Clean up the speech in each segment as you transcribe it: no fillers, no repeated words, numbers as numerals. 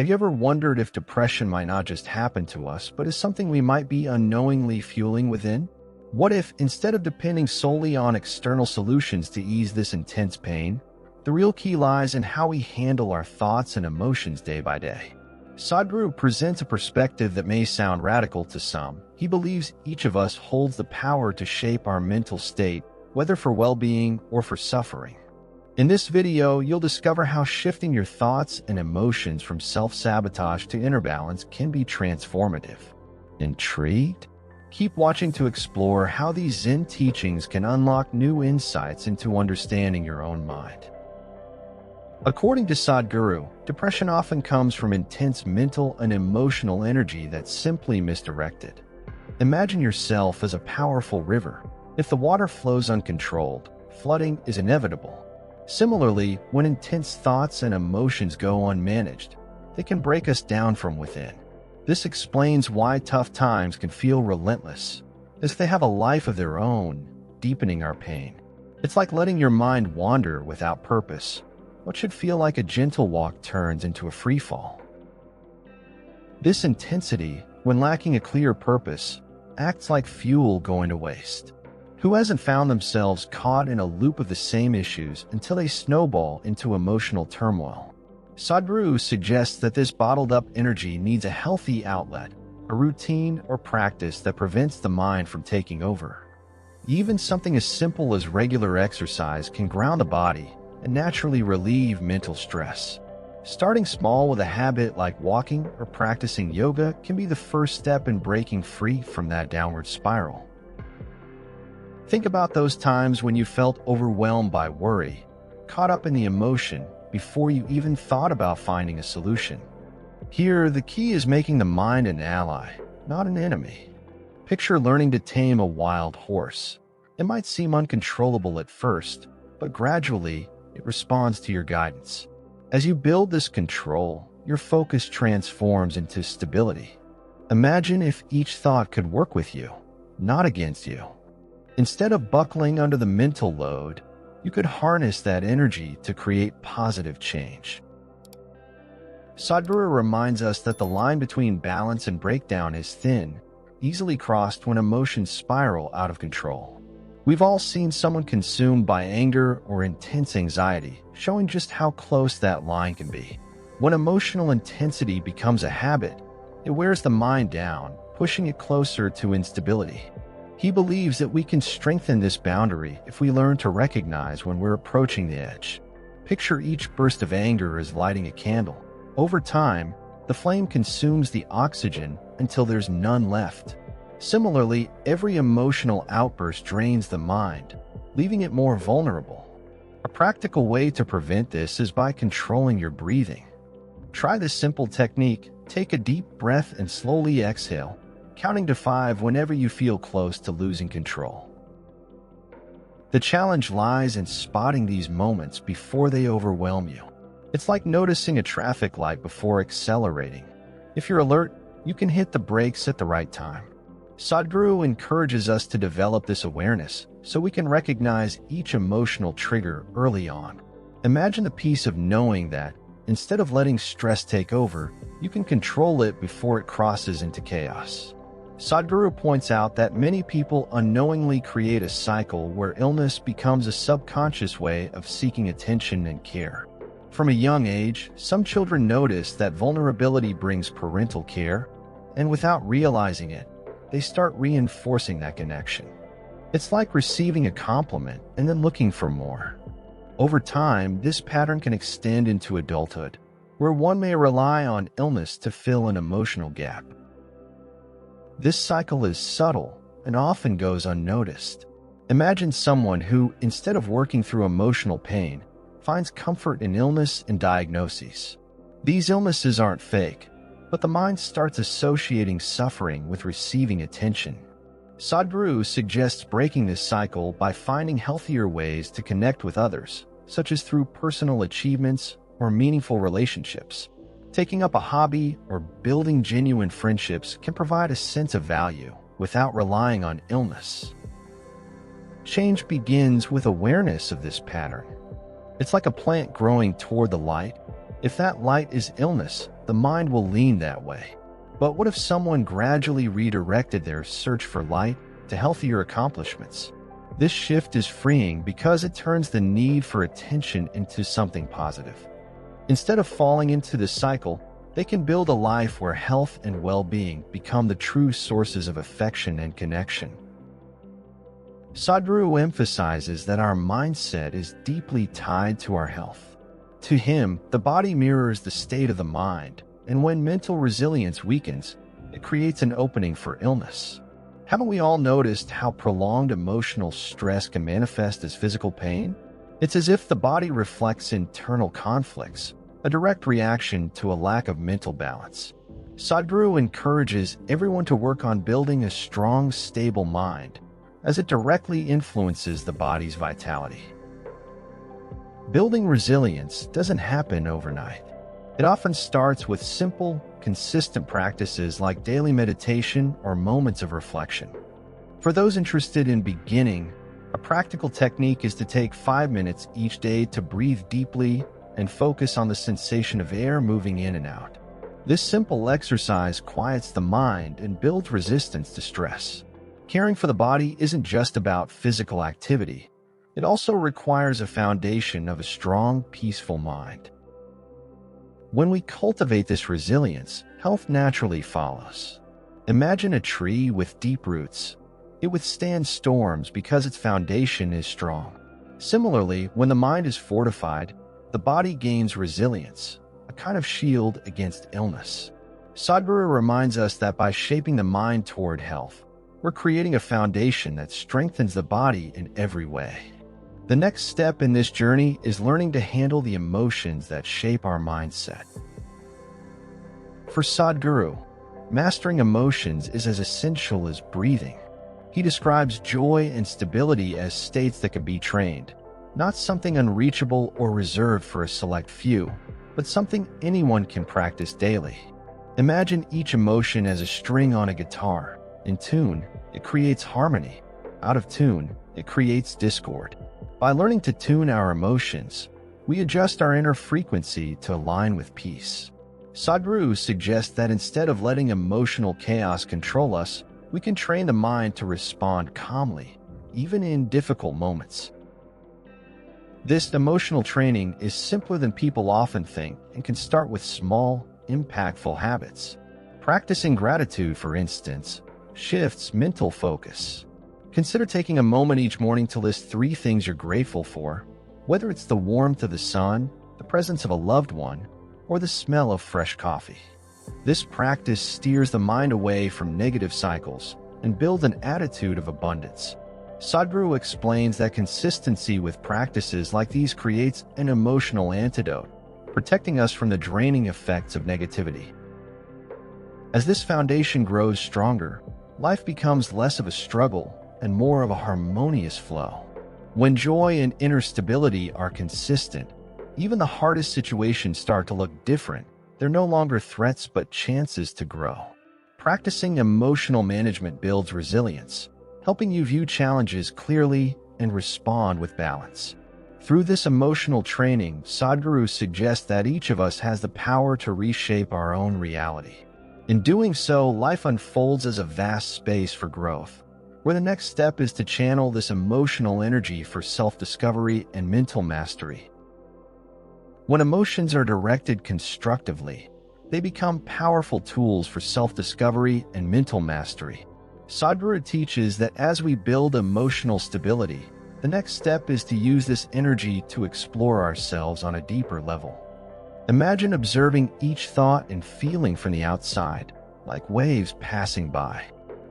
Have you ever wondered if depression might not just happen to us, but is something we might be unknowingly fueling within? What if, instead of depending solely on external solutions to ease this intense pain, the real key lies in how we handle our thoughts and emotions day by day? Sadhguru presents a perspective that may sound radical to some. He believes each of us holds the power to shape our mental state, whether for well-being or for suffering. In this video, you'll discover how shifting your thoughts and emotions from self-sabotage to inner balance can be transformative. Intrigued? Keep watching to explore how these Zen teachings can unlock new insights into understanding your own mind. According to Sadhguru, depression often comes from intense mental and emotional energy that's simply misdirected. Imagine yourself as a powerful river. If the water flows uncontrolled, flooding is inevitable. Similarly, when intense thoughts and emotions go unmanaged, they can break us down from within. This explains why tough times can feel relentless, as they have a life of their own, deepening our pain. It's like letting your mind wander without purpose. What should feel like a gentle walk turns into a free fall. This intensity, when lacking a clear purpose, acts like fuel going to waste. Who hasn't found themselves caught in a loop of the same issues until they snowball into emotional turmoil? Sadhguru suggests that this bottled-up energy needs a healthy outlet, a routine or practice that prevents the mind from taking over. Even something as simple as regular exercise can ground the body and naturally relieve mental stress. Starting small with a habit like walking or practicing yoga can be the first step in breaking free from that downward spiral. Think about those times when you felt overwhelmed by worry, caught up in the emotion before you even thought about finding a solution. Here, the key is making the mind an ally, not an enemy. Picture learning to tame a wild horse. It might seem uncontrollable at first, but gradually, it responds to your guidance. As you build this control, your focus transforms into stability. Imagine if each thought could work with you, not against you. Instead of buckling under the mental load, you could harness that energy to create positive change. Sadhguru reminds us that the line between balance and breakdown is thin, easily crossed when emotions spiral out of control. We've all seen someone consumed by anger or intense anxiety, showing just how close that line can be. When emotional intensity becomes a habit, it wears the mind down, pushing it closer to instability. He believes that we can strengthen this boundary if we learn to recognize when we're approaching the edge. Picture each burst of anger as lighting a candle. Over time, the flame consumes the oxygen until there's none left. Similarly, every emotional outburst drains the mind, leaving it more vulnerable. A practical way to prevent this is by controlling your breathing. Try this simple technique. Take a deep breath and slowly exhale, counting to 5 whenever you feel close to losing control. The challenge lies in spotting these moments before they overwhelm you. It's like noticing a traffic light before accelerating. If you're alert, you can hit the brakes at the right time. Sadhguru encourages us to develop this awareness so we can recognize each emotional trigger early on. Imagine the peace of knowing that, instead of letting stress take over, you can control it before it crosses into chaos. Sadhguru points out that many people unknowingly create a cycle where illness becomes a subconscious way of seeking attention and care. From a young age, some children notice that vulnerability brings parental care, and without realizing it, they start reinforcing that connection. It's like receiving a compliment and then looking for more. Over time, this pattern can extend into adulthood, where one may rely on illness to fill an emotional gap. This cycle is subtle and often goes unnoticed. Imagine someone who, instead of working through emotional pain, finds comfort in illness and diagnoses. These illnesses aren't fake, but the mind starts associating suffering with receiving attention. Sadhguru suggests breaking this cycle by finding healthier ways to connect with others, such as through personal achievements or meaningful relationships. Taking up a hobby or building genuine friendships can provide a sense of value without relying on illness. Change begins with awareness of this pattern. It's like a plant growing toward the light. If that light is illness, the mind will lean that way. But what if someone gradually redirected their search for light to healthier accomplishments? This shift is freeing because it turns the need for attention into something positive. Instead of falling into this cycle, they can build a life where health and well-being become the true sources of affection and connection. Sadhguru emphasizes that our mindset is deeply tied to our health. To him, the body mirrors the state of the mind, and when mental resilience weakens, it creates an opening for illness. Haven't we all noticed how prolonged emotional stress can manifest as physical pain? It's as if the body reflects internal conflicts, a direct reaction to a lack of mental balance. Sadhguru encourages everyone to work on building a strong, stable mind, as it directly influences the body's vitality. Building resilience doesn't happen overnight. It often starts with simple, consistent practices like daily meditation or moments of reflection. For those interested in beginning, a practical technique is to take 5 minutes each day to breathe deeply and focus on the sensation of air moving in and out. This simple exercise quiets the mind and builds resistance to stress. Caring for the body isn't just about physical activity. It also requires a foundation of a strong, peaceful mind. When we cultivate this resilience, health naturally follows. Imagine a tree with deep roots. It withstands storms because its foundation is strong. Similarly, when the mind is fortified, the body gains resilience, a kind of shield against illness. Sadhguru reminds us that by shaping the mind toward health, we're creating a foundation that strengthens the body in every way. The next step in this journey is learning to handle the emotions that shape our mindset. For Sadhguru, mastering emotions is as essential as breathing. He describes joy and stability as states that can be trained, not something unreachable or reserved for a select few, but something anyone can practice daily. Imagine each emotion as a string on a guitar. In tune, it creates harmony. Out of tune, it creates discord. By learning to tune our emotions, we adjust our inner frequency to align with peace. Sadhguru suggests that instead of letting emotional chaos control us, we can train the mind to respond calmly, even in difficult moments. This emotional training is simpler than people often think and can start with small, impactful habits. Practicing gratitude, for instance, shifts mental focus. Consider taking a moment each morning to list 3 things you're grateful for, whether it's the warmth of the sun, the presence of a loved one, or the smell of fresh coffee. This practice steers the mind away from negative cycles and builds an attitude of abundance. Sadhguru explains that consistency with practices like these creates an emotional antidote, protecting us from the draining effects of negativity. As this foundation grows stronger, life becomes less of a struggle and more of a harmonious flow. When joy and inner stability are consistent, even the hardest situations start to look different. They're no longer threats but chances to grow. Practicing emotional management builds resilience, helping you view challenges clearly and respond with balance. Through this emotional training, Sadhguru suggests that each of us has the power to reshape our own reality. In doing so, life unfolds as a vast space for growth, where the next step is to channel this emotional energy for self-discovery and mental mastery. When emotions are directed constructively, they become powerful tools for self-discovery and mental mastery. Sadhguru teaches that as we build emotional stability, the next step is to use this energy to explore ourselves on a deeper level. Imagine observing each thought and feeling from the outside, like waves passing by.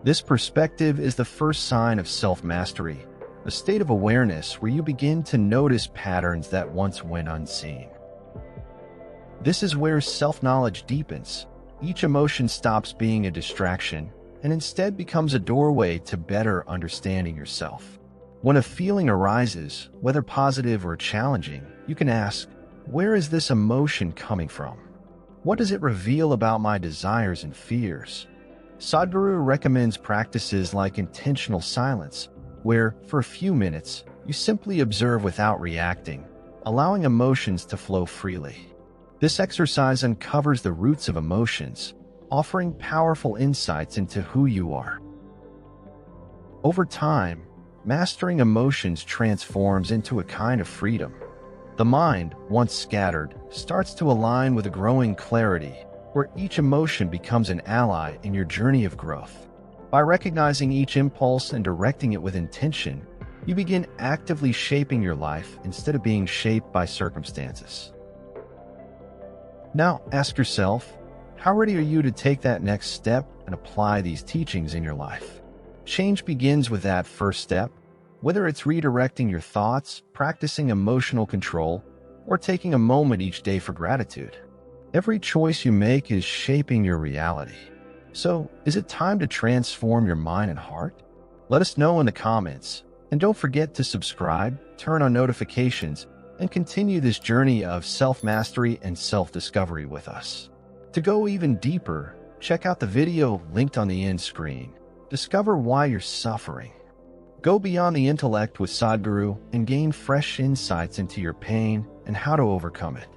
This perspective is the first sign of self-mastery, a state of awareness where you begin to notice patterns that once went unseen. This is where self-knowledge deepens. Each emotion stops being a distraction and instead becomes a doorway to better understanding yourself. When a feeling arises, whether positive or challenging, you can ask, where is this emotion coming from? What does it reveal about my desires and fears? Sadhguru recommends practices like intentional silence, where, for a few minutes, you simply observe without reacting, allowing emotions to flow freely. This exercise uncovers the roots of emotions, offering powerful insights into who you are. Over time, mastering emotions transforms into a kind of freedom. The mind, once scattered, starts to align with a growing clarity, where each emotion becomes an ally in your journey of growth. By recognizing each impulse and directing it with intention, you begin actively shaping your life instead of being shaped by circumstances. Now, ask yourself, how ready are you to take that next step and apply these teachings in your life? Change begins with that first step, whether it's redirecting your thoughts, practicing emotional control, or taking a moment each day for gratitude. Every choice you make is shaping your reality. So, is it time to transform your mind and heart? Let us know in the comments. And don't forget to subscribe, turn on notifications, and continue this journey of self-mastery and self-discovery with us. To go even deeper, check out the video linked on the end screen. Discover why you're suffering. Go beyond the intellect with Sadhguru and gain fresh insights into your pain and how to overcome it.